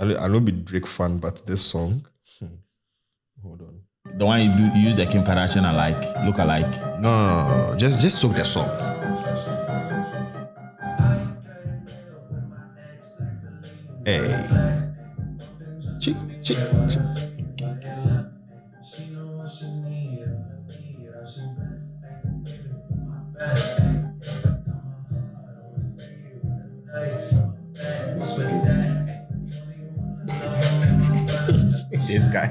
I'll not be Drake fan, but this song. Hold on. The one you use the Kim Kardashian look alike. No. Just soak the song. Hey. Chick. This guy.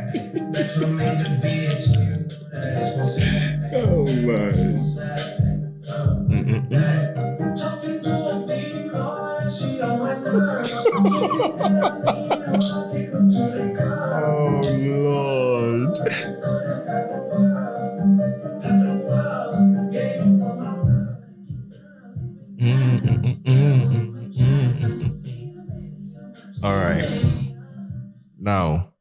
Oh man. Oh Lord. All right. Now,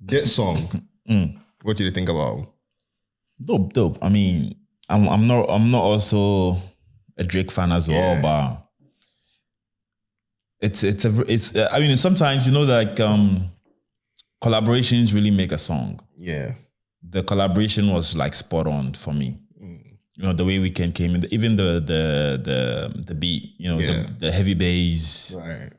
this song. What do you think about? Dope. I mean, I'm not also a Drake fan as well, but it's I mean, sometimes like collaborations really make a song. Yeah. The collaboration was like spot on for me. The way Weeknd came in, even the beat, the heavy bass. Right.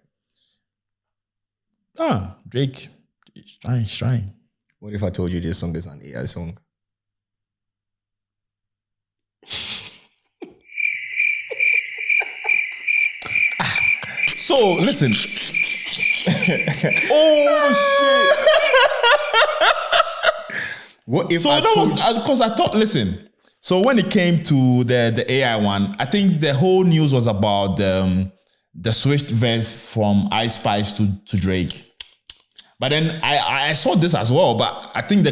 Drake, he's trying. What if I told you this song is an AI song? So listen. Oh shit! What if because I thought, listen. So when it came to the AI one, I think the whole news was about the switched verse from Ice Spice to Drake. But then I saw this as well, but I think the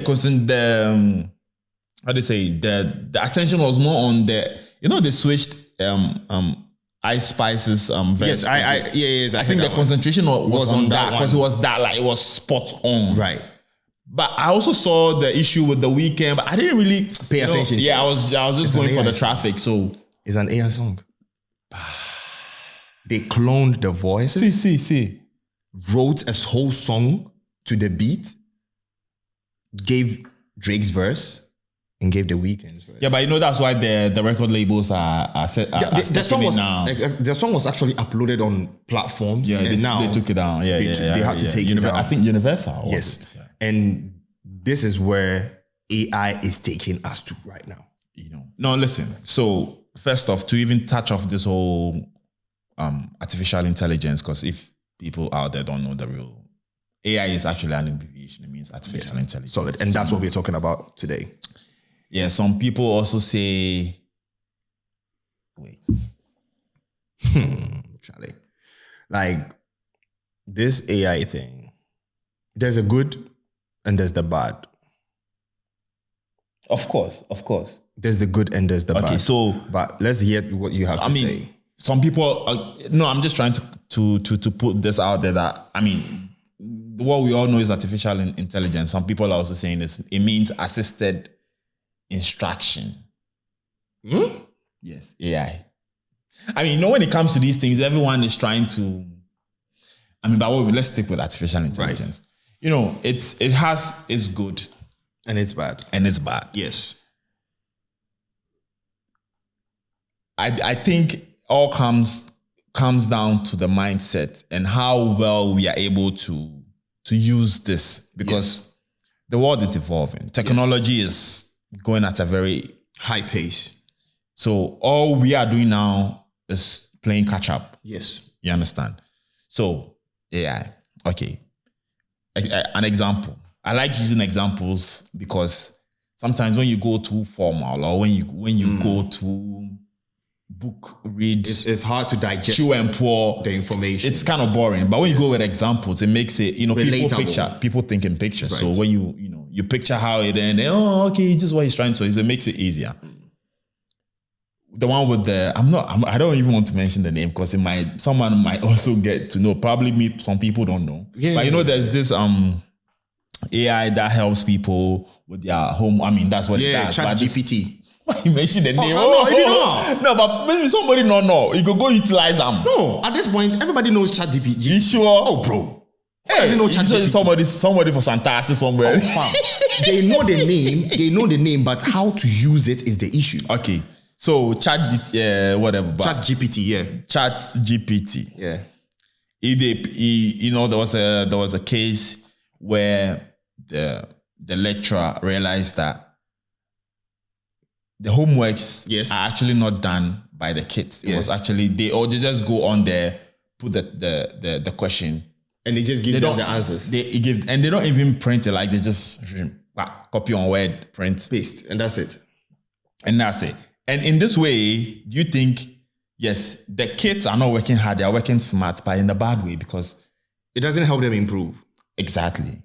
attention was more on the switched Ice Spice's verse. Yes, I think the concentration was on that because it was it was spot on. Right. But I also saw the issue with the Weeknd, but I didn't really pay attention. I was just going for the traffic. So it's an AI song. They cloned the voice. See. Wrote a whole song to the beat, gave Drake's verse, and gave the Weeknd's verse. Yeah, but that's why the record labels are set. The song was actually uploaded on platforms. Yeah, they took it down. Yeah, they had to take it down. I think Universal. Yes. Yeah. And this is where AI is taking us to right now. No, listen. So first off, to even touch off this whole artificial intelligence, because if people out there don't know the real AI is actually an abbreviation. It means artificial intelligence. Solid. And that's what we're talking about today. Yeah, some people also say, wait. Charlie. Like this AI thing, there's a good and there's the bad. Of course. There's the good and there's the bad. Okay, so... But let's hear what you have to say. Some people... I'm just trying to put this out there that, what we all know is artificial intelligence. Some people are also saying this. It means assisted instruction. Yes, AI. When it comes to these things, everyone is trying to... let's stick with artificial intelligence. Right. It has its good. And it's bad. Yes. I think all comes down to the mindset and how well we are able to use this, because the world is evolving. Technology is going at a very high pace. So all we are doing now is playing catch up. Yes. You understand? So AI. Okay. An example. I like using examples because sometimes when you go too formal or when you go to book read, it's hard to digest chew and pour the information. It's kind of boring. But when you go with examples, it makes it, people think in pictures. Right. So when you picture how it and okay, this is what he's trying to say. It makes it easier. The one with I don't even want to mention the name because someone might also get to know. Probably some people don't know. Yeah, but there's this AI that helps people with their home. That's what it does. ChatGPT. You mentioned the name. No, I didn't know. No, but maybe somebody don't know. You could go utilize them. No, at this point, everybody knows ChatGPT. You sure? Oh, bro. Who doesn't know ChatGPT? Somebody for Santasi somewhere. Oh, fam. They know the name. They know the name, but how to use it is the issue. Okay. So whatever. ChatGPT, yeah. ChatGPT. Yeah. There was a case where the lecturer realized that the homeworks are actually not done by the kids. It was actually they just go on there, put the question, and they just give them the answers. And they don't even print it. Like they just copy on Word, print, paste, and that's it. And in this way, do you think yes, the kids are not working hard; they are working smart, but in a bad way because it doesn't help them improve. Exactly.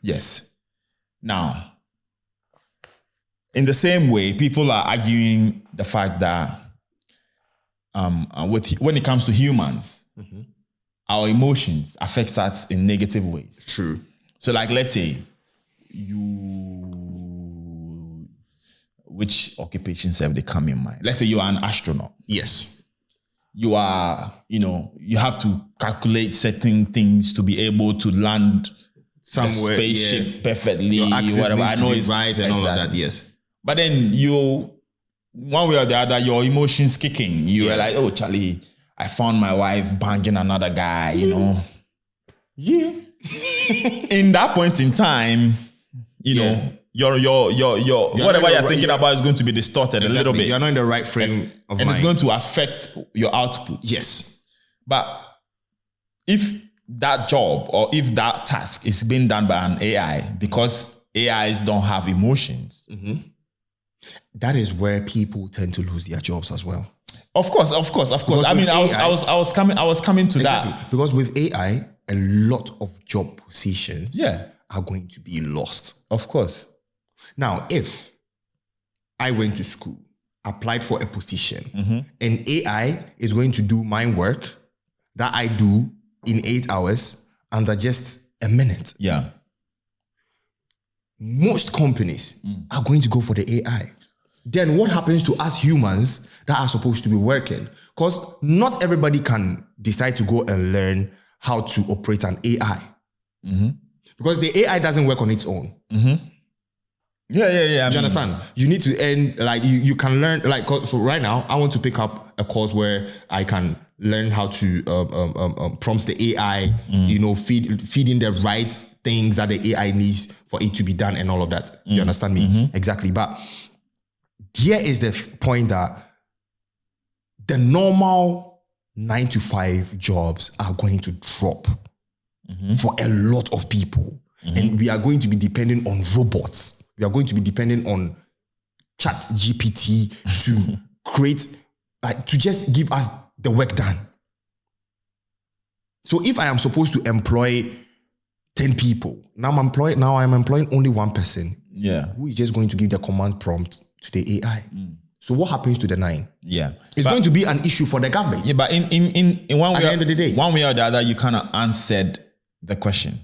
Yes. Now, in the same way, people are arguing the fact that when it comes to humans, our emotions affect us in negative ways. True. So, like, let's say which occupations have they come in mind? Let's say you are an astronaut. Yes. You are, you have to calculate certain things to be able to land somewhere, spaceship perfectly, whatever. I know it's right and all of that. Yes. But then one way or the other, your emotions kicking. You were like, oh, Charlie, I found my wife banging another guy, Yeah. In that point in time, your whatever you're thinking about is going to be distorted a little bit. You're not in the right frame of mind. And it's going to affect your output. Yes. But if that job or if that task is being done by an AI, because AIs don't have emotions, that is where people tend to lose their jobs as well. Of course. I mean, I was coming to that. Because with AI, a lot of job positions are going to be lost. Of course. Now, if I went to school, applied for a position, and AI is going to do my work that I do in 8 hours under just a minute. Yeah. Most companies are going to go for the AI. Then what happens to us humans that are supposed to be working? Because not everybody can decide to go and learn how to operate an AI. Because the AI doesn't work on its own. Yeah. Do you understand? You need to earn, like, you can learn, like, so right now, I want to pick up a course where I can learn how to prompt the AI, feed in the right things that the AI needs for it to be done and all of that. You understand me? Exactly. But here is the point that the normal 9 to 5 jobs are going to drop for a lot of people. And we are going to be dependent on robots. We are going to be dependent on ChatGPT to create, to just give us the work done. So if I am supposed to employ 10 people, now I'm employing only one person. Yeah. Who is just going to give the command prompt to the AI. So what happens to the 9? Yeah. It's going to be an issue for the government. Yeah, but in one way, at the end of the day, one way or the other, you kind of answered the question.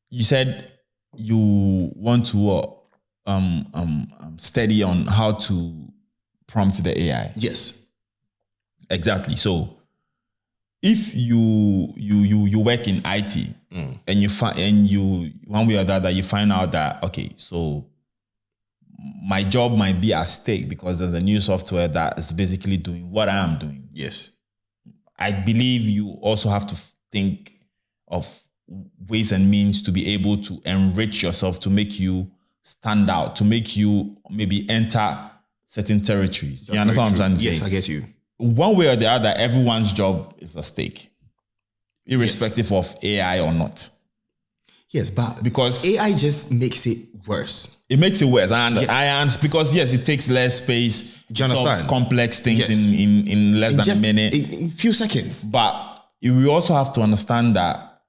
You said you want to study on how to prompt the AI. Yes. Exactly. So if you work in IT and you one way or the other you find out that okay, so my job might be at stake because there's a new software that is basically doing what I am doing. Yes. I believe you also have to think of ways and means to be able to enrich yourself, to make you stand out, to make you maybe enter certain territories. You understand what I'm trying to say? Yes, I get you. One way or the other, everyone's job is at stake, irrespective of AI or not. Yes, but because AI just makes it worse. It makes it worse. Because it takes less space. Do you understand? Solves complex things in less than a minute. In few seconds. But we also have to understand that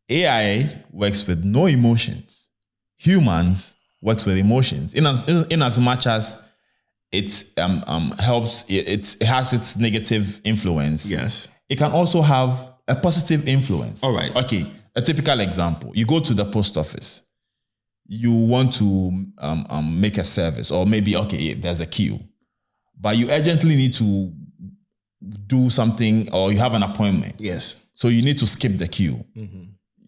AI works with no emotions. Humans works with emotions. In as much as it helps, it has its negative influence. Yes. It can also have a positive influence. All right. Okay. A typical example. You go to the post office. you want to make a service, or maybe, okay, there's a queue, but you urgently need to do something, or you have an appointment. Yes. So you need to skip the queue.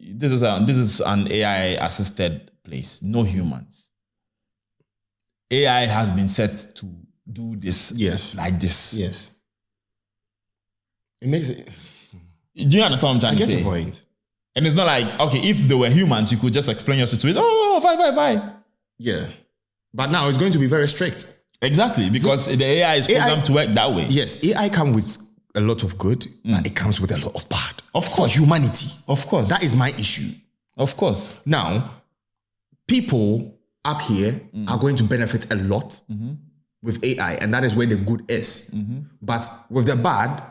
This is an AI assisted place, no humans. AI has been set to do this, like this. Yes. It makes it. Do you understand what I'm trying to say? I get your point. And it's not like, okay, if they were humans, you could just explain your situation. Oh, fine. Yeah. But now it's going to be very strict. Exactly, because the AI is programmed to work that way. Yes, AI comes with a lot of good, but it comes with a lot of bad. Of course. For humanity. Of course. That is my issue. Of course. Now, people up here are going to benefit a lot with AI, and that is where the good is. But with the bad,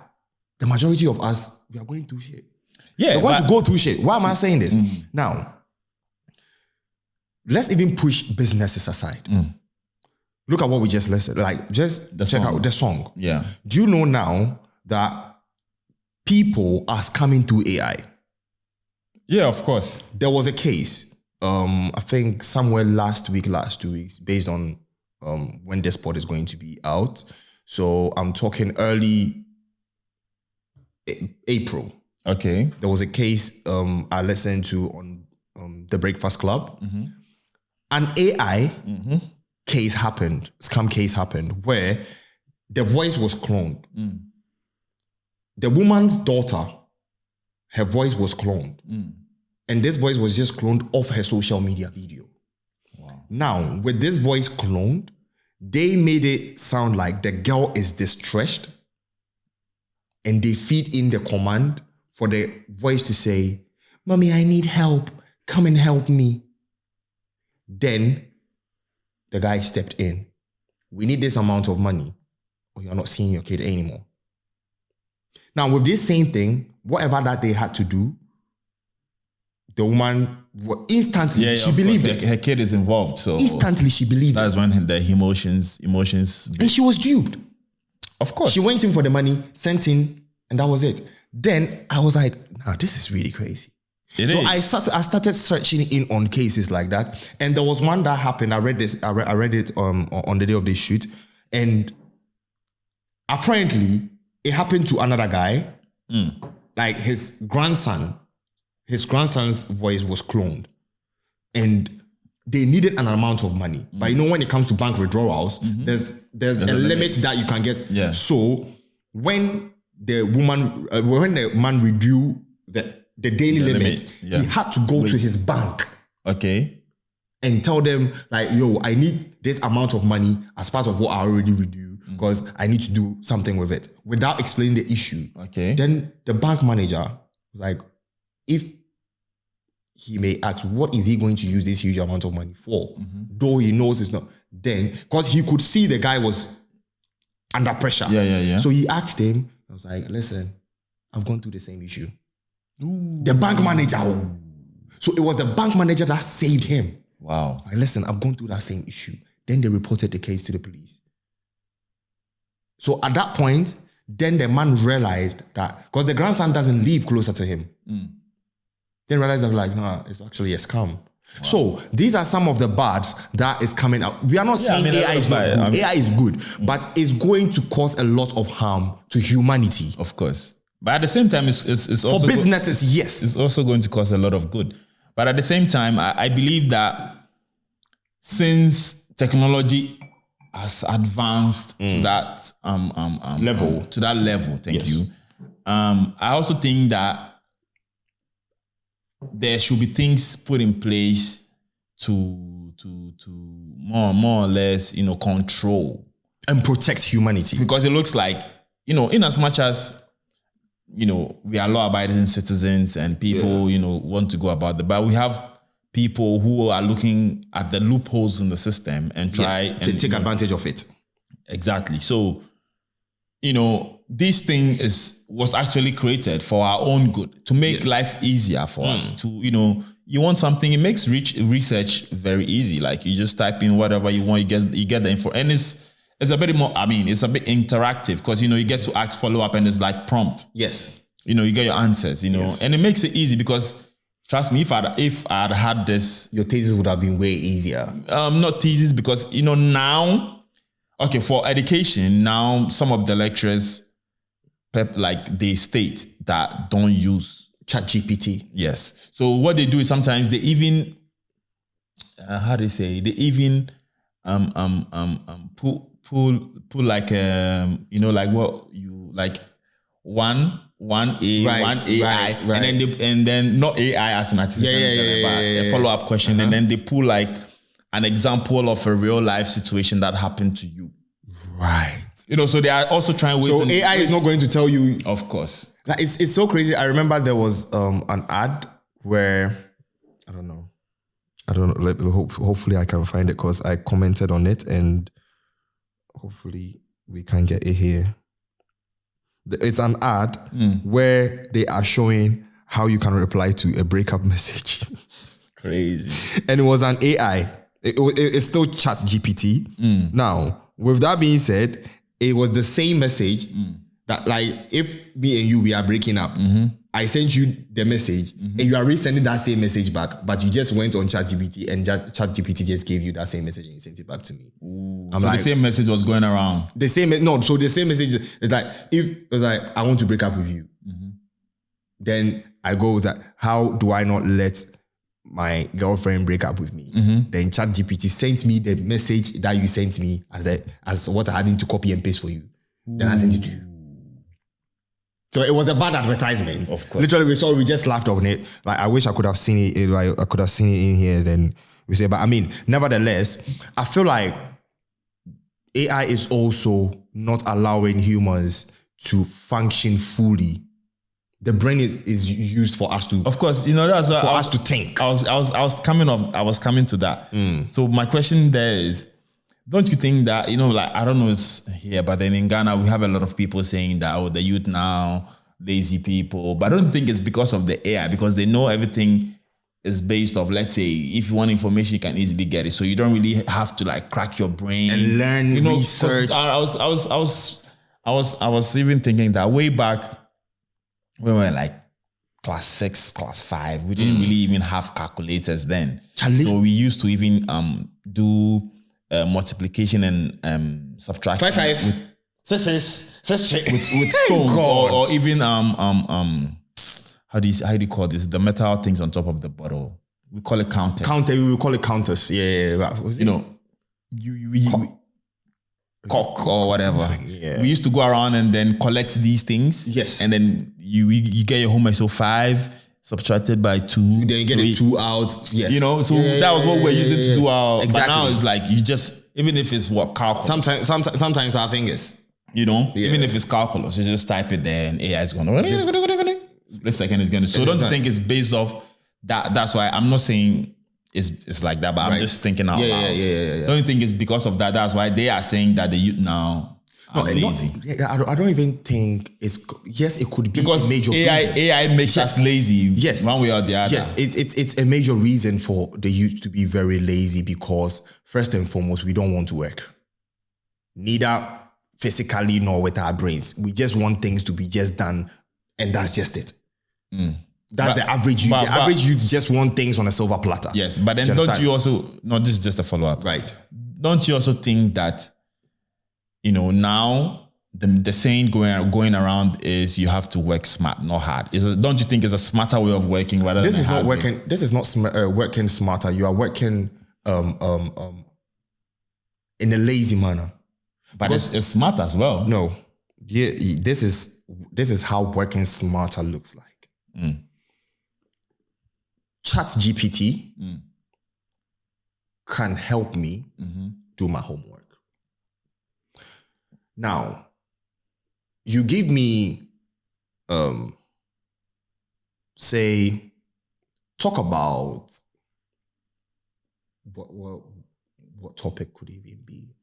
the majority of us, we are going through shit. Yeah, we're going to go through shit. Why am I saying this? Now, let's even push businesses aside. Look at what we just listened. Like, just check out the song. Yeah. Do you know now that people are scamming through AI? Yeah, of course. There was a case, I think somewhere last 2 weeks, based on when this pod is going to be out. So I'm talking early April. Okay. There was a case I listened to on The Breakfast Club. An AI scam case happened, where the voice was cloned. The woman's daughter, her voice was cloned. And this voice was just cloned off her social media video. Wow. Now, with this voice cloned, they made it sound like the girl is distressed, and they feed in the command for the voice to say, "Mommy, I need help. Come and help me." Then the guy stepped in. "We need this amount of money, or you're not seeing your kid anymore." Now, with this same thing, whatever that they had to do, the woman instantly, she believed it. Her kid is involved, so instantly she believed that's it. when the emotions. And she was duped. Of course. She went in for the money, sent in, and that was it. Then I was like, nah, this is really crazy. I started searching in on cases like that. And there was one that happened. I read it on the day of the shoot. And apparently it happened to another guy. Like his grandson's voice was cloned. And they needed an amount of money. But you know, when it comes to bank withdrawals, there's a limit that you can get. Yeah. So when the man withdrew the daily limit, he had to go to his bank. Okay. And tell them, like, yo, I need this amount of money as part of what I already withdrew, because I need to do something with it, without explaining the issue. Okay. Then the bank manager was like, if he may ask, what is he going to use this huge amount of money for? Though he knows it's not. Then, because he could see the guy was under pressure. Yeah. So he asked him, I was like, listen, I've gone through the same issue. The bank manager. So it was the bank manager that saved him. Wow. Like, listen, I've gone through that same issue. Then they reported the case to the police. So at that point, then the man realized that, because the grandson doesn't live closer to him. Then realized that, like, no, it's actually a scam. Wow. So these are some of the bads that is coming out. We are not saying AI is not good. AI is good, but it's going to cause a lot of harm to humanity. Of course. But at the same time, it's also... For businesses, yes. It's also going to cause a lot of good. But at the same time, I believe that since technology has advanced to that level, thank you. I also think that there should be things put in place to more or less, control and protect humanity. Because it looks like, in as much as we are law-abiding citizens and people, want to go about it, but we have people who are looking at the loopholes in the system and try to take advantage of it. Exactly. So, this thing was actually created for our own good, to make life easier for us. To, you want something, it makes research very easy. Like, you just type in whatever you want, you get the info, and it's a bit more, it's a bit interactive, because, you get to ask follow-up, and it's like prompt. Yes. You get your answers, yes. And it makes it easy, because trust me, if I'd had this, your thesis would have been way easier. Not thesis, because now, okay, for education now, some of the lecturers, they state that don't use ChatGPT. Yes. So what they do is sometimes they even, how do you say? They even pull like like what you like one A, right, one AI, right. and then not AI as an artificial intelligence, but a follow-up question, and then they pull like an example of a real life situation that happened to you. Right. So they are also trying ways. So AI is not going to tell you. Of course. Like it's so crazy. I remember there was an ad where I don't know. Hopefully I can find it because I commented on it, and hopefully we can get it here. It's an ad where they are showing how you can reply to a breakup message. Crazy. And it was an AI. It's still ChatGPT. Now, with that being said, it was the same message that, like, if me and you, we are breaking up, I sent you the message and you are resending that same message back, but you just went on ChatGPT and ChatGPT just gave you that same message and you sent it back to me. So like, the same message was going around. So the same message is like, if it's like, I want to break up with you, then I go with that, how do I not let my girlfriend break up with me? Then ChatGPT sent me the message that you sent me as what I had to copy and paste for you. Then I sent it to you. So it was a bad advertisement. Of course. Literally, we just laughed on it. Like, I wish I could have seen it. Like, I could have seen it in here. Then we say, but I mean, nevertheless, I feel like AI is also not allowing humans to function fully. The brain is used for us to. Of course, that's for us to think. I was coming to that. So my question there is, don't you think that, like, I don't know it's here, but then in Ghana, we have a lot of people saying that, the youth now, lazy people. But I don't think it's because of the AI, because they know everything is based off, let's say, if you want information, you can easily get it. So you don't really have to, like, crack your brain. And learn, research. I was even thinking that way back when we were like class 6, class 5, we didn't really even have calculators then. So we used to even do multiplication and subtraction. 5. With stones or even how do you call this? The metal things on top of the bottle. We call it counters. We call it counters. Yeah. Cock or whatever. Yeah. We used to go around and then collect these things. Yes. And then you get your homework. So 5 subtracted by 2. Then you get the 2 out. Yes. That was what we're using to do our. Exactly. But now it's like you just, even if it's what calculus. Sometimes our fingers. Even if it's calculus, you just type it there and AI is going to. Split second is going to. So don't you think it's based off that? That's why I'm not saying it's like that, but I'm just thinking out loud. Yeah. Don't you think it's because of that? That's why they are saying that the youth now are lazy. I don't even think it's. Yes, it could be because a major reason. AI makes us lazy. Yes, one way or the other. Yes, it's a major reason for the youth to be very lazy because first and foremost, we don't want to work, neither physically nor with our brains. We just want things to be just done, and that's just it. That's the average youth. The average youth just want things on a silver platter. Yes, but then don't you also, no, this is just a follow-up. Right. Don't you also think that, now the saying going around is you have to work smart, not hard. Don't you think it's a smarter way of working rather this than is not working? way? This is not working smarter. You are working in a lazy manner. But it's smart as well. No. Yeah, this is how working smarter looks like. ChatGPT can help me do my homework. Now, you give me, say, talk about what topic could it even be?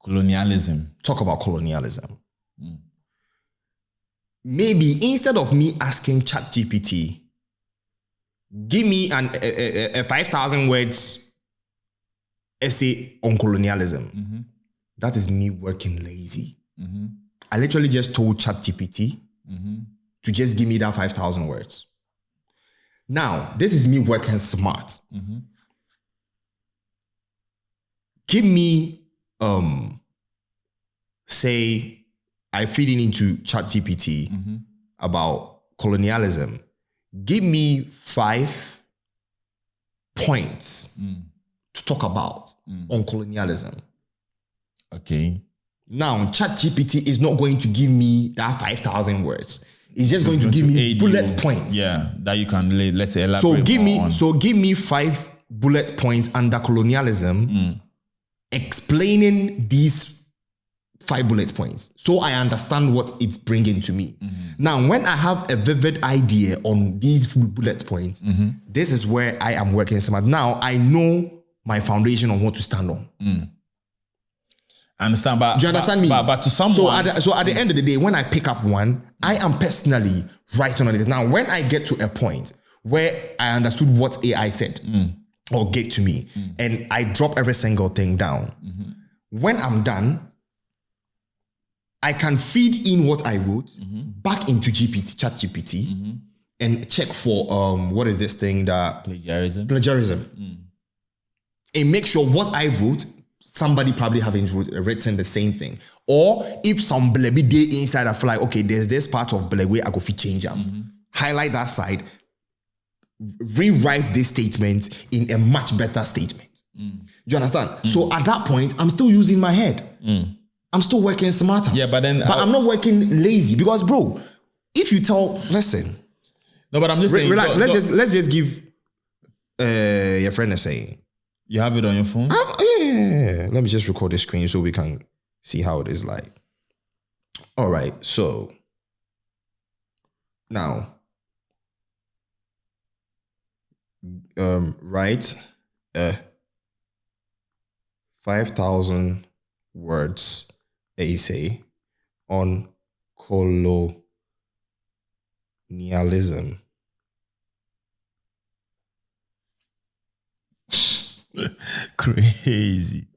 Colonialism. Talk about colonialism. Maybe instead of me asking ChatGPT, give me a 5,000 words essay on colonialism. That is me working lazy. I literally just told ChatGPT to just give me that 5,000 words. Now, this is me working smart. Give me, say, I feed it into ChatGPT about colonialism. Give me 5 points to talk about on colonialism. Okay. Now, ChatGPT is not going to give me that 5,000 words. It's just going to give me bullet points. Yeah, that you can, let's say, elaborate give me 5 bullet points under colonialism, explaining these 5 bullet points, so I understand what it's bringing to me. Now, when I have a vivid idea on these bullet points, this is where I am working smart. Now, I know my foundation on what to stand on. I understand, but do you understand me? But to someone, so at the end of the day, when I pick up one, I am personally writing on it. Now, when I get to a point where I understood what AI said or gave to me, and I drop every single thing down, when I'm done, I can feed in what I wrote back into ChatGPT and check for what is this thing that plagiarism, and make sure what I wrote, somebody probably haven't written the same thing. Or if some blebi day inside, I feel like, okay, there's this part of blebi I go fit change them. Highlight that side, rewrite this statement in a much better statement. Do you understand? So at that point, I'm still using my head. I'm still working smarter. Yeah, but I'm not working lazy, because bro, if you listen. No, but I'm just saying. Relax. Let's just give your friend a saying. You have it on your phone? Yeah. Let me just record the screen so we can see how it is like. All right. So now, write 5,000 words essay on colonialism. Crazy.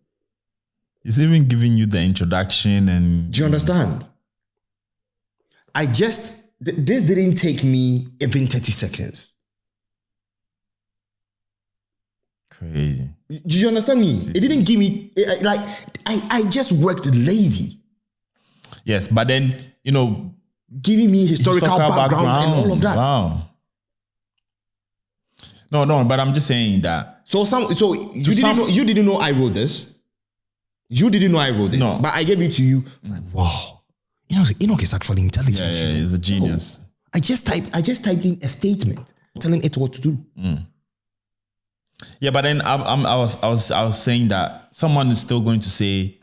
It's even giving you the introduction and... Do you understand? This didn't take me even 30 seconds. Crazy. Do you understand me? It didn't give me, I just worked lazy. Yes, but then, giving me historical background and all of that. Wow. No, but I'm just saying that. You didn't know I wrote this. You didn't know I wrote this. No. But I gave it to you. I was like, wow. Enoch is actually intelligent. Yeah, he's a genius. I just typed in a statement telling it what to do. Yeah, but then I was saying that someone is still going to say,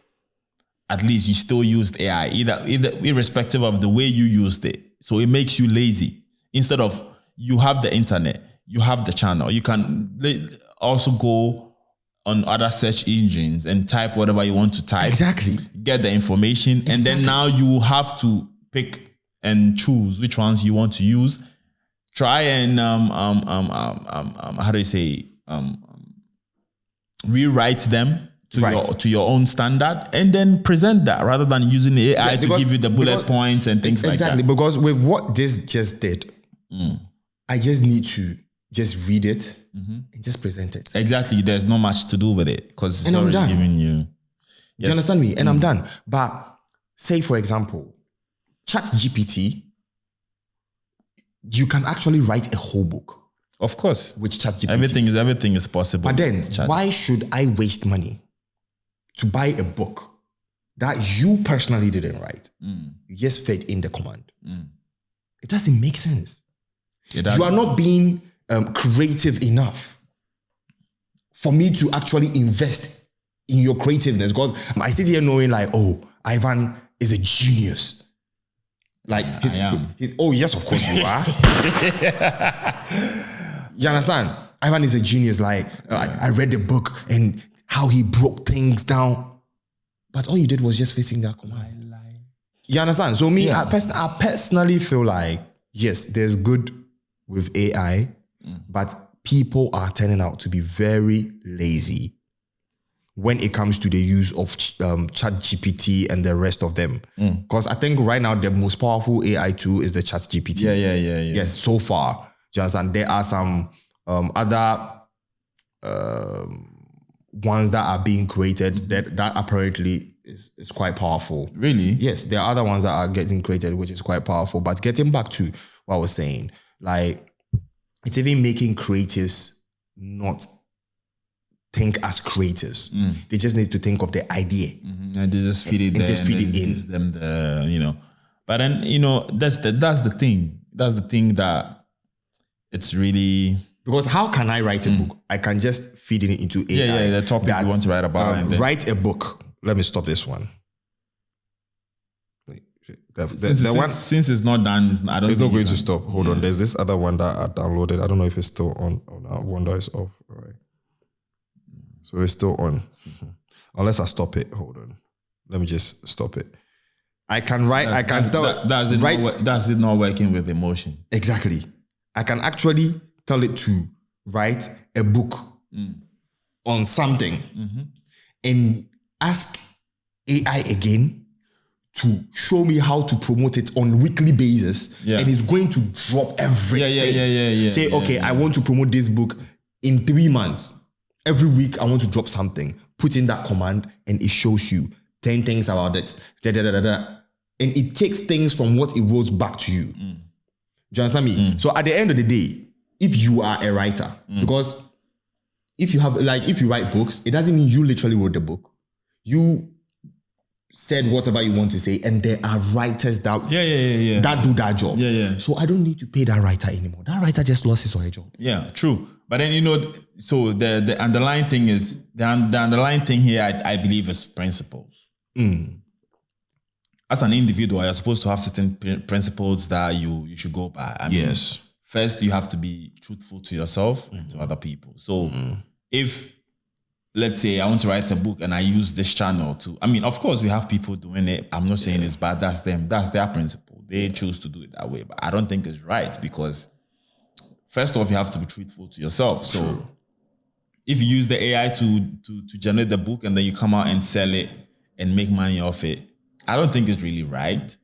at least you still used AI, either irrespective of the way you used it. So it makes you lazy. Instead of, you have the internet, you have the channel, you can also go on other search engines and type whatever you want to type. Exactly. Get the information. Exactly. And then now you have to pick and choose which ones you want to use. Try and how do you say, rewrite them to your own standard, and then present that rather than using the AI to give you the bullet points and things like that. Exactly, because with what this just did, I just need to just read it and just present it. Exactly, there's not much to do with it because it's already giving you. Yes. Do you understand me? And I'm done. But say, for example, ChatGPT, you can actually write a whole book. Of course. With ChatGPT. Everything is possible. But then, why should I waste money to buy a book that you personally didn't write? You just fed in the command. It doesn't make sense. You are not being creative enough for me to actually invest in your creativeness. Because I sit here knowing like, oh, Ivan is a genius. Like, oh yes, of course you are. You understand? Ivan is a genius. Like, I read the book and how he broke things down. But all you did was just facing that command. You understand? So me, I personally feel like, yes, there's good with AI, but people are turning out to be very lazy when it comes to the use of ChatGPT and the rest of them. Because I think right now the most powerful AI tool is the ChatGPT. Yeah. Yes, so far. Do you understand? There are some other ones that are being created that apparently is quite powerful. Really? Yes, there are other ones that are getting created, which is quite powerful. But getting back to what I was saying, like, it's even making creatives not think as creatives. They just need to think of the idea. And they just feed it and there. Just feed it in. Gives them the, But then, that's the thing. That's the thing that it's really... Because how can I write a book? I can just feed it into AI. Yeah, the topic you want to write about. Write a book. Let me stop this one. Since it's not done, it's not going to stop. Hold on. There's this other one that I downloaded. I don't know if it's still on. One that is off. All right. So it's still on. Unless I stop it. Hold on. Let me just stop it. I can write. I can tell. That's it not working with emotion. Exactly. I can actually tell it to write a book on something and ask AI again to show me how to promote it on a weekly basis. Yeah. And it's going to drop everything. Say, okay, I want to promote this book in 3 months. Every week, I want to drop something. Put in that command and it shows you 10 things about it. And it takes things from what it rolls back to you. Do you understand me? So at the end of the day, if you are a writer, because if you write books, it doesn't mean you literally wrote the book. You said whatever you want to say, and there are writers that do that job. So I don't need to pay that writer anymore. That writer just lost his or her job. Yeah, true. But then, so the underlying thing is, the underlying thing here, I believe, is principles. As an individual, you're supposed to have certain principles that you should go by. I mean, first, you have to be truthful to yourself and to other people. So if, let's say, I want to write a book and I use this channel to, I mean, of course, we have people doing it. I'm not saying it's bad. That's them. That's their principle. They choose to do it that way. But I don't think it's right because, first off, you have to be truthful to yourself. So if you use the AI to generate the book and then you come out and sell it and make money off it, I don't think it's really right.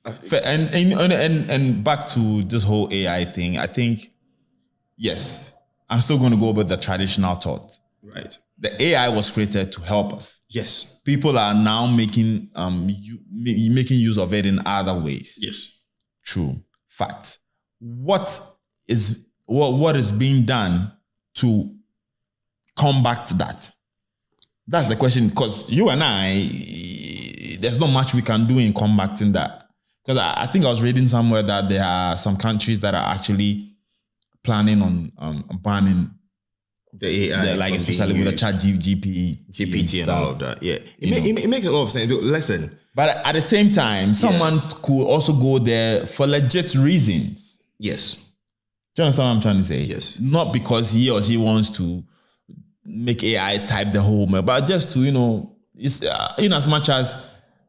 And back to this whole AI thing, I think, yes, I'm still going to go with the traditional thought. Right. The AI was created to help us. Yes. People are now making use of it in other ways. Yes. True. Fact. What is being done to combat that? That's the question, because you and I, there's not much we can do in combating that. Because I think I was reading somewhere that there are some countries that are actually planning on banning the AI, like especially with the chat GPT and all of that. Yeah, it makes a lot of sense. Listen, but at the same time, someone could also go there for legit reasons. Yes. Do you understand what I'm trying to say? Yes. Not because he or she wants to make AI type the whole mail, but just to, it's in as much as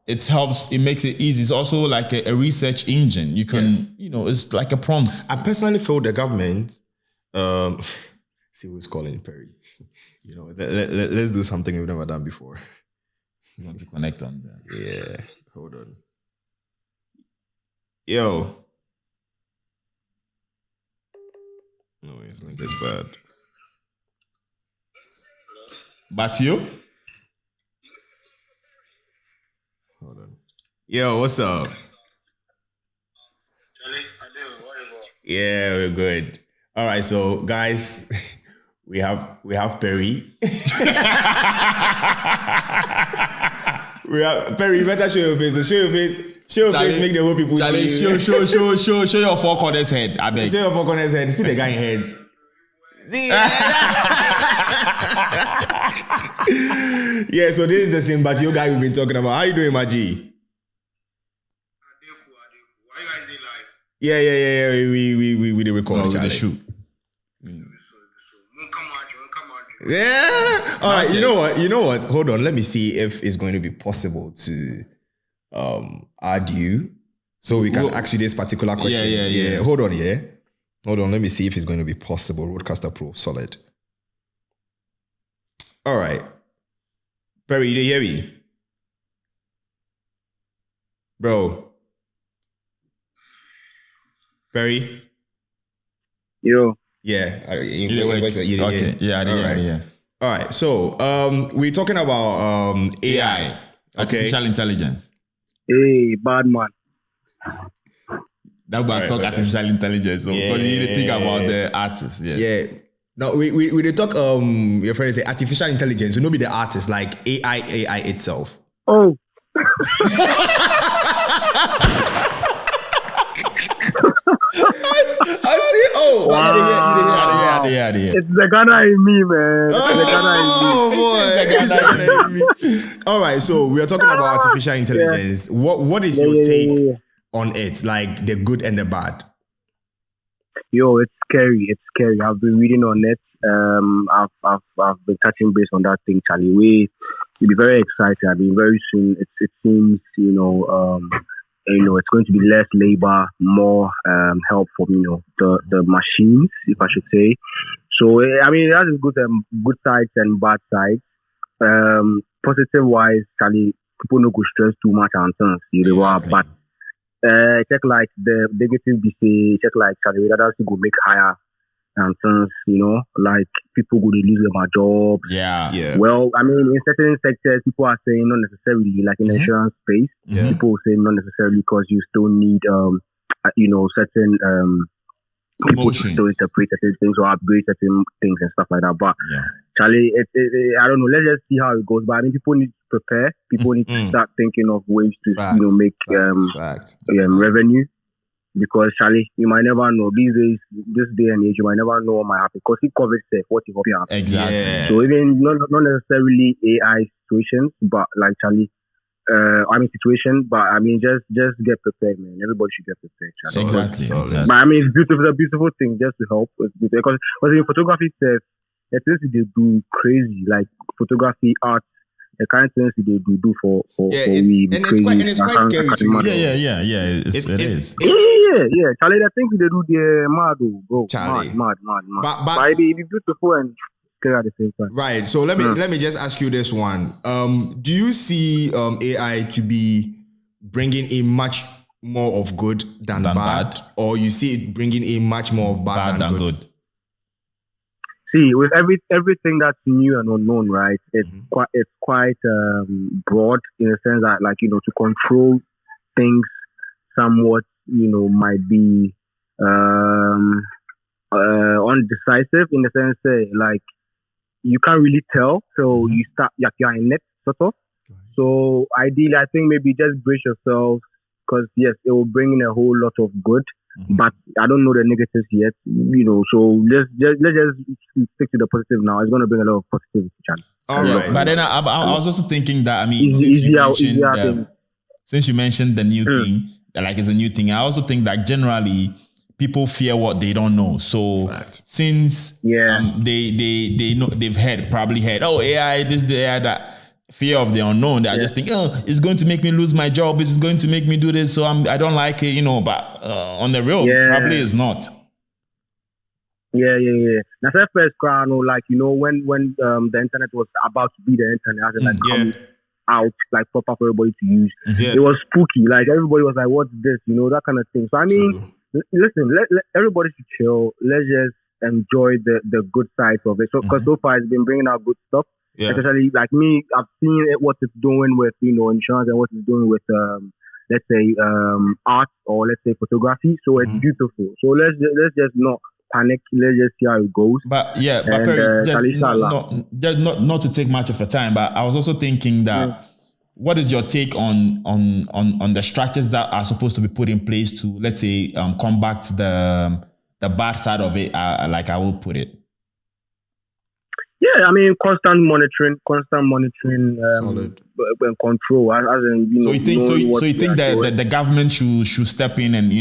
it helps, it makes it easy. It's also like a research engine. You can, it's like a prompt. I personally feel the government, see who's calling Perry. Let's do something we've never done before. You want to connect on that? Yeah, hold on. Yo. No, it's like this bad. But you? Hold on. Yo, what's up? Yeah, we're good. All right, so guys, we have Perry. We have Perry. You better show your face. So show your face. Show your face. Make the whole people see you. Show your four corners head. I beg. Show your four corners head. See the guy in head. See. Yeah. So this is the same Batio guy we've been talking about. How you doing, Maji? Why you guys did live? Yeah. We did record the shoot. Yeah. All right. You know what? Hold on. Let me see if it's going to be possible to add you, so we can ask you this particular question. Yeah. Hold on. Yeah. Hold on. Let me see if it's going to be possible. Roadcaster Pro, solid. All right. Perry, you hear me, bro? Perry. Yo. Yeah. Okay. Yeah. All right. So we're talking about AI. Artificial intelligence. Hey, bad man. That we talk artificial intelligence. So because you need to think about the artists. Yes. Yeah. No, we did talk your friend say artificial intelligence, so no be the artist, like AI itself. Oh. I see. Oh, wow. Yeah. It's the Ghana in me, man. It's the Ghana in me. All right, so we are talking about artificial intelligence. Yeah. What is your take on it, like the good and the bad? Yo, it's scary. It's scary. I've been reading on it. I've been touching base on that thing, Charlie. You'll be very excited. I mean, very soon. It seems it's going to be less labor, more help from the machines, if I should say. So I mean, that is good sides and bad sides. Positive wise, Charlie, people no go stress too much on things. But check like the negative DC, check like Charlie, that also go make higher and things, like people go to lose their jobs. Yeah. Well, I mean, in certain sectors, people are saying not necessarily, like in the insurance space, people say not necessarily because you still need, certain people to still interpret certain things or upgrade certain things and stuff like that. But Charlie, I don't know. Let's just see how it goes. But I mean, people need to prepare. People need to start thinking of ways to, make revenue. Because Charlie, you might never know these days, this day and age, you might never know what might happen. Because he covers what is happening. Exactly. Yeah. So even not necessarily AI situations, but like Charlie, situation. But I mean, just get prepared, man. Everybody should get prepared. Charlie. Exactly. But I mean, it's a beautiful thing just to help. Because in photography itself, the things they do crazy, like photography, art. The kind of things they do for we and it's quite scary to me. Yeah. It is. Yeah. Charlie, the things they do, they're mad, bro. Charlie. Mad. But it'd be beautiful and scary at the same time. Right. So let me just ask you this one. Do you see AI to be bringing in much more of good than bad, or you see it bringing in much more of bad than good? See, with everything that's new and unknown, right? It's quite broad in the sense that, like, to control things somewhat, might be undecisive in the sense that, like, you can't really tell. So you start, you're in it, sort of. So ideally, I think maybe just brace yourself because yes, it will bring in a whole lot of good. But I don't know the negatives yet, so let's just stick to the positive now. It's going to bring a lot of positivity. All right. But then I was also thinking that, I mean, since you mentioned the new thing, like it's a new thing, I also think that generally people fear what they don't know. So since they know, they've probably heard, oh, AI, this, the AI, that. Fear of the unknown. They just think, it's going to make me lose my job. It's going to make me do this. So I don't like it, but on the real, probably it's not. Yeah. Now, first crowd, like, when the internet was about to be the internet, as coming out, like proper for everybody to use, it was spooky. Like everybody was like, what's this? That kind of thing. So I mean, listen, let everybody should chill. Let's just enjoy the good side of it. So because so far it's been bringing out good stuff. Yeah. Especially like me, I've seen what it's doing with insurance and what it's doing with let's say art or let's say photography. So it's beautiful. So let's just not panic. Let's just see how it goes. But Perry, just not to take much of your time, but I was also thinking that what is your take on the structures that are supposed to be put in place to, let's say, combat the bad side of it? Like I will put it. Yeah, I mean, constant monitoring, and control. So you think that the government should step in and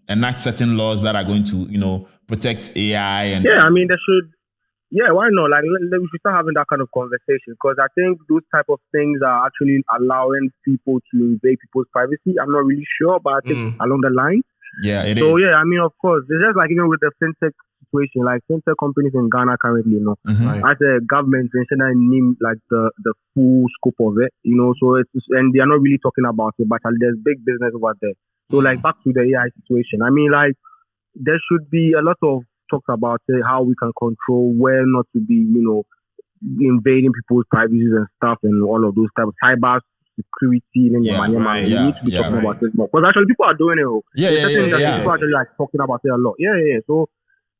enact certain laws that are going to protect AI and I mean they should. Yeah, why not? Like we should start having that kind of conversation because I think those type of things are actually allowing people to invade people's privacy. I'm not really sure, but I think along the line. Yeah, it is. So I mean, of course, it's just like even with the fintech situation, like fintech companies in Ghana currently, as a government, they should name like the full scope of it, So and they are not really talking about it, but there's big business over there. So like back to the AI situation, I mean, like there should be a lot of talks about how we can control where not to be, invading people's privacies and stuff and all of those types of cyber security and we need to be talking about this more. Because actually people are doing it. People are actually like talking about it a lot. So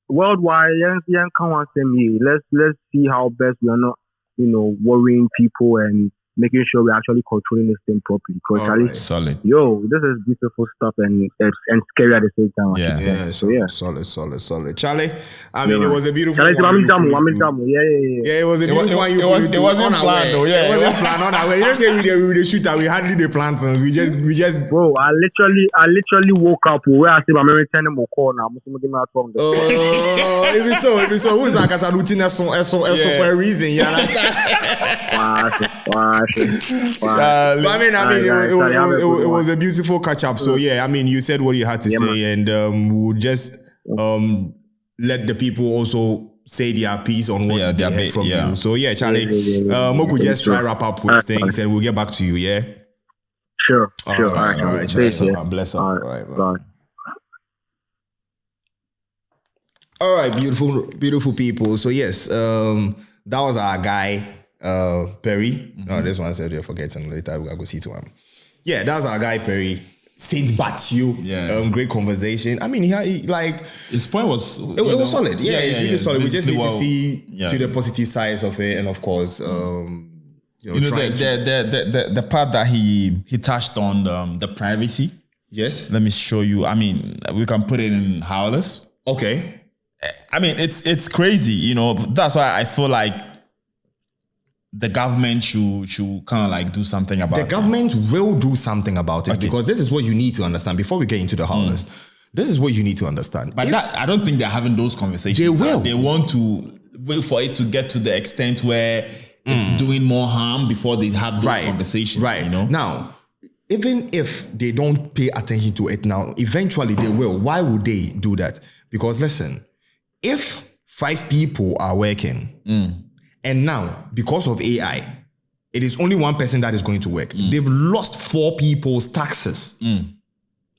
worldwide, let's see how best we are not, worrying people and making sure we're actually controlling this thing properly. Because solid. This is beautiful stuff and scary at the same time. Solid. Charlie, I mean, it was a beautiful one. It was a beautiful one. It wasn't planned though. It wasn't planned on our way. You don't say we the shoot that we hardly the plans. We just. Bro, I literally woke up where I see my American call now. If it's so, who's like a routine for a reason? You understand? But I mean, it was a beautiful catch up. So I mean, you said what you had to say, and we'll just let the people also say their piece on what they heard from you. So Charlie, Moku just try wrap up with things, and we'll get back to you. Yeah. Sure. All right. Bless up. All right. All right, beautiful people. So yes, that was our guy. Perry. No, this one said you're forgetting later. We'll go see to him. Yeah, that's our guy Perry. Saint Batthew. Great conversation. I mean, his point was it was solid. It's really solid. We just need to see to the positive sides of it, and of course, the part that he touched on the privacy. Yes. Let me show you. I mean, we can put it in Howlers. Okay. I mean, it's crazy. That's why I feel like the government should kind of like do something about it. The government will do something about it because this is what you need to understand before we get into the Howlers. This is what you need to understand. But I don't think they're having those conversations. They will. They want to wait for it to get to the extent where it's doing more harm before they have those conversations. Right. Now, even if they don't pay attention to it now, eventually they will. Why would they do that? Because listen, if 5 people are working, and now, because of AI, it is only one person that is going to work. They've lost 4 people's taxes.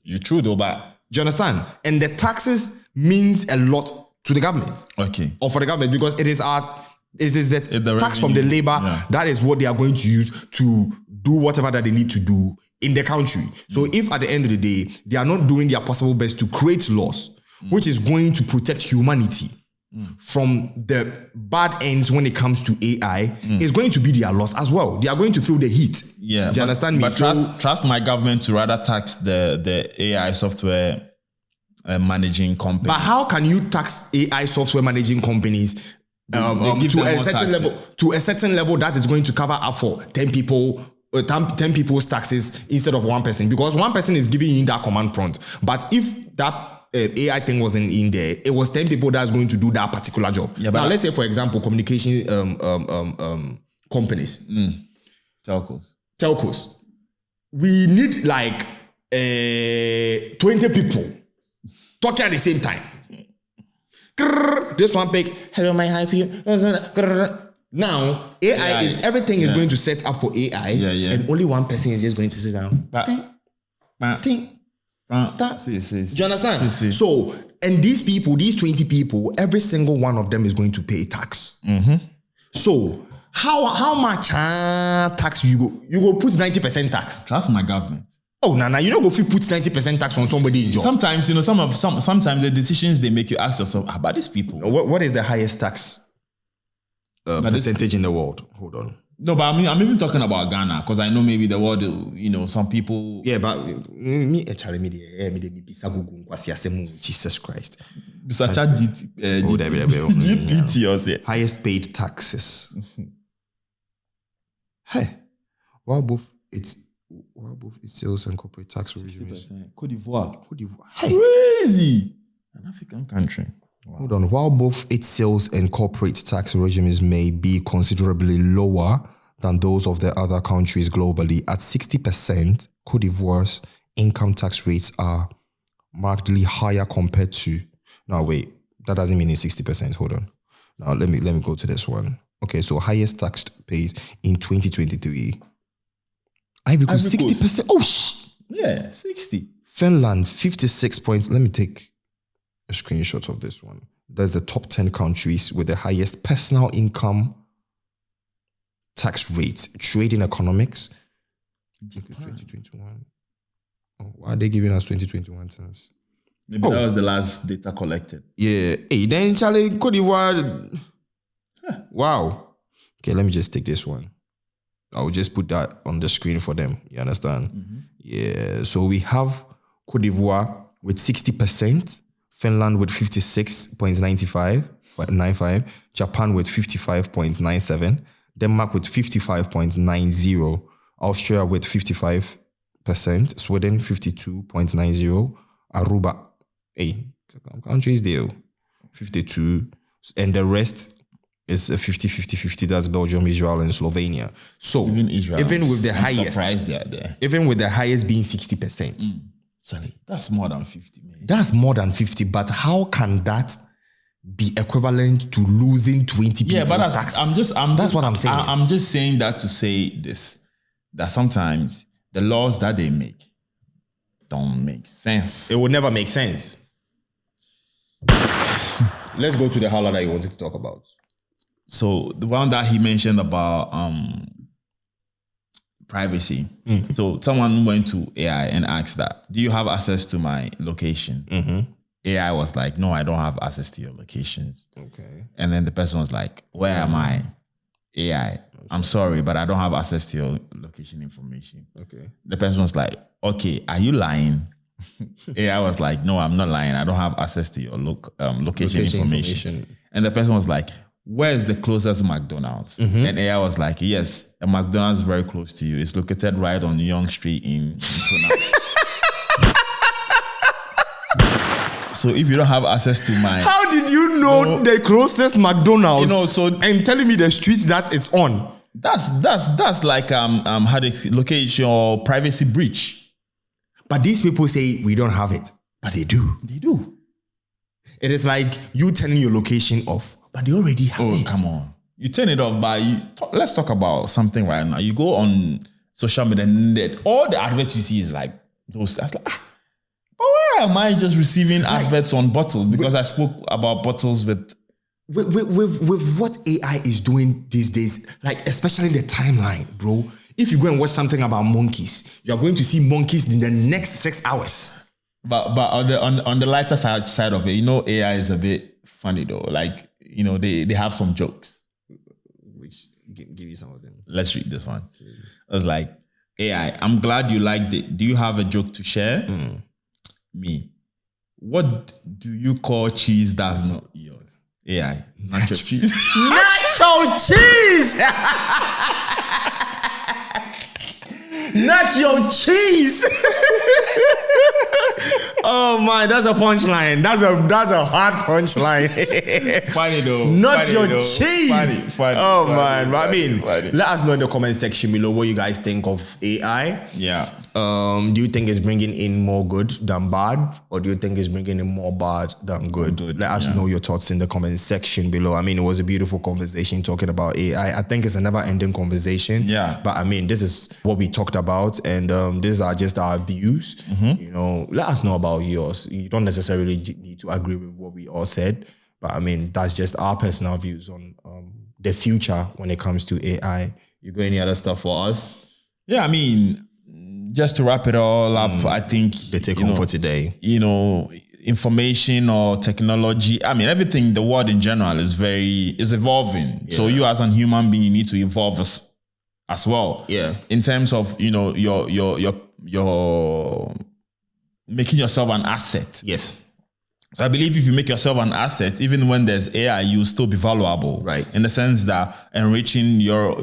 You're true though, but... Do you understand? And the taxes means a lot to the government. Okay. Or for the government, because it is the tax from the labor. That is what they are going to use to do whatever that they need to do in the country. So if at the end of the day, they are not doing their possible best to create laws, which is going to protect humanity from the bad ends when it comes to AI, is going to be their loss as well. They are going to feel the heat. Yeah. Do you understand me? But trust my government to rather tax the AI software managing companies. But how can you tax AI software managing companies to a certain level that is going to cover up for 10 people? 10 people's taxes instead of one person, because one person is giving you that command prompt. But if that AI thing wasn't in there, it was 10 people that's going to do that particular job. Now, let's say, for example, communication companies. Telcos. We need like 20 people talking at the same time. This one pick, hello, my happy. Now, AI is everything is going to set up for AI, and only one person is just going to sit down. Do you understand? So, and these people, these 20 people, every single one of them is going to pay tax. So, how much tax you go put 90% tax? Trust my government. Oh, nah, you don't go put 90% tax on somebody in job. Sometimes, sometimes the decisions they make, you ask yourself, how about these people? What is the highest tax percentage in the world? Hold on. No, but I'm even talking about Ghana, because I know maybe the world, some people... Yeah, but me, actually, Jesus Christ. Such a GPT or say. Highest paid taxes. Hey, while both its sales and corporate tax regimes. Cote d'Ivoire. Hey. Crazy. An African country. Wow. Hold on. While both its sales and corporate tax regimes may be considerably lower than those of the other countries globally, at 60%, Cote d'Ivoire's income tax rates are markedly higher compared to... No, wait. That doesn't mean it's 60%. Hold on. Now, let me go to this one. Okay, so highest taxed pays in 2023. Ivory Coast, 60%. Oh, yeah, 60. Finland, 56 points. Let me take a screenshot of this one. There's the top 10 countries with the highest personal income tax rates. Trading economics. I think it's 2021. Oh, why are they giving us 2021 since? Maybe that was the last data collected. Yeah. Hey, then Charlie, Côte d'Ivoire. Wow. Okay, let me just take this one. I will just put that on the screen for them. You understand? Mm-hmm. Yeah. So we have Côte d'Ivoire with 60%, Finland with 56.95, Japan with 55.97, Denmark with 55.90, Austria with 55%, Sweden 52.90, Aruba, countries there, 52, and the rest is 50-50-50. That's Belgium, Israel, and Slovenia. So even Israel, even with the highest, surprised they are there. Even with the highest being 60%. Sorry, that's more than 50, man. That's more than 50, but how can that be equivalent to losing 20 people's taxes? That's what I'm saying. I'm just saying that to say this, that sometimes the laws that they make don't make sense. It would never make sense. Let's go to the howler that you wanted to talk about. So the one that he mentioned about privacy. So someone went to AI and asked that, do you have access to my location? AI was like, no, I don't have access to your locations. Okay. And then the person was like, where am I? AI, I'm sorry, but I don't have access to your location information. Okay. The person was like, okay, are you lying? AI was like, no, I'm not lying. I don't have access to your location information. And the person was like, where's the closest McDonald's? And AI was like, yes, a McDonald's very close to you. It's located right on Young Street in Toronto. So if you don't have access to my... How did you know the closest McDonald's? And telling me the streets that it's on. That's like how they locate your privacy breach. But these people say we don't have it. But they do. They do. It is like you turning your location off, but they already have it. Oh, come on. You turn it off, but let's talk about something right now. You go on social media and all the adverts you see is like those. That's like, but why am I just receiving adverts on bottles? Because I spoke about bottles with what AI is doing these days, like especially the timeline, bro. If you go and watch something about monkeys, you are going to see monkeys in the next 6 hours. But on the lighter side of it, AI is a bit funny though. Like, they have some jokes. Which give you some of them. Let's read this one. I was like, AI, I'm glad you liked it. Do you have a joke to share? Me. What do you call cheese that's not yours? AI. Nacho cheese. Nacho cheese! Nacho cheese! Oh my, that's a punchline. That's a hard punchline. Funny though. Not your cheese. Funny. Oh man. I mean, let us know in the comment section below what you guys think of AI. Yeah. Do you think it's bringing in more good than bad? Or do you think it's bringing in more bad than good? Let us know your thoughts in the comment section below. I mean, it was a beautiful conversation talking about AI. I think it's a never-ending conversation. Yeah. But I mean, this is what we talked about. And these are just our views. Let us know about yours. You don't necessarily need to agree with what we all said. But I mean, that's just our personal views on the future when it comes to AI. You got any other stuff for us? Yeah, I mean, just to wrap it all up, I think the take home for today. Information or technology. I mean, everything, the world in general is evolving. Yeah. So you as a human being, you need to evolve as well. Yeah. In terms of, your making yourself an asset. Yes. So I believe if you make yourself an asset, even when there's AI, you'll still be valuable. Right. In the sense that enriching your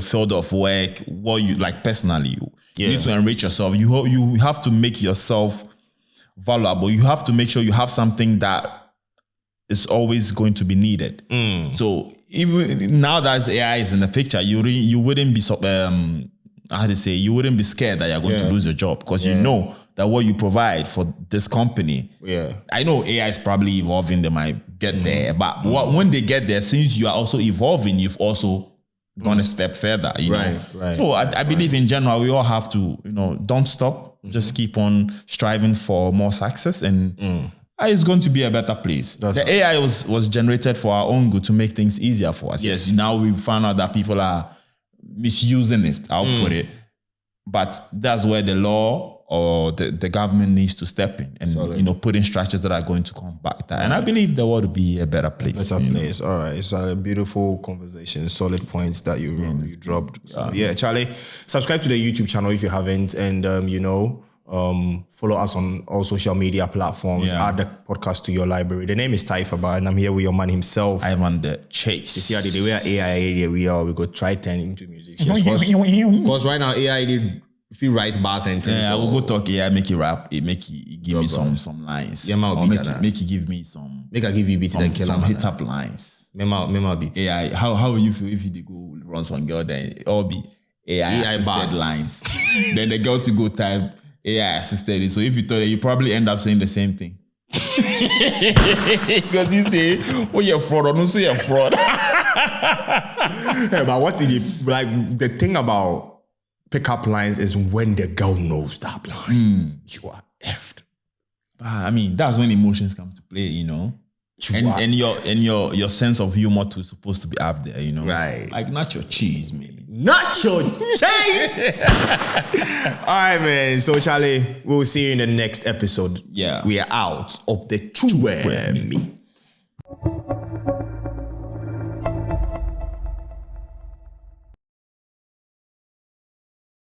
field of work, what you like personally, you need to enrich yourself. You have to make yourself valuable. You have to make sure you have something that is always going to be needed. So even now that AI is in the picture, you wouldn't be you wouldn't be scared that you're going to lose your job because you know that what you provide for this company. Yeah, I know AI is probably evolving; they might get there, but when they get there, since you are also evolving, you've also gone a step further. You know, right. So I believe in general, we all have to, don't stop. Just keep on striving for more success, and it's going to be a better place. The AI was generated for our own good to make things easier for us. Yes. Now we found out that people are misusing it, I'll put it. But that's where the law or the government needs to step in and put in structures that are going to combat that. And I believe the world will be a better place. Better place. All right. It's a beautiful conversation, solid points that you dropped. So, Charlie, subscribe to the YouTube channel if you haven't, and follow us on all social media platforms. Add the podcast to your library. The name is Taifaba, and I'm here with your man himself. I'm on the chase. You see how the way AI we go try turn into music. Because right now AI did. If you write bars and things, I will go talk AI, make it rap, make it give me some lines. Yeah, make it give me some. Make I give you beat and kill some hit up lines. Mema beat. AI, how will you feel if you go run some girl then it all be AI assisted lines? Then the girl to go type AI assisted. So if you thought that, you probably end up saying the same thing. Because you say, oh you're fraud, or don't say you're fraud. Yeah, but what's it like? The thing about pickup lines is when the girl knows that line, you are effed. I mean, that's when emotions come to play, and your sense of humor too is supposed to be up there, Right. Like not your cheese, man. Not your cheese. All right, man. So Charlie, we'll see you in the next episode. Yeah. We are out of the true meat.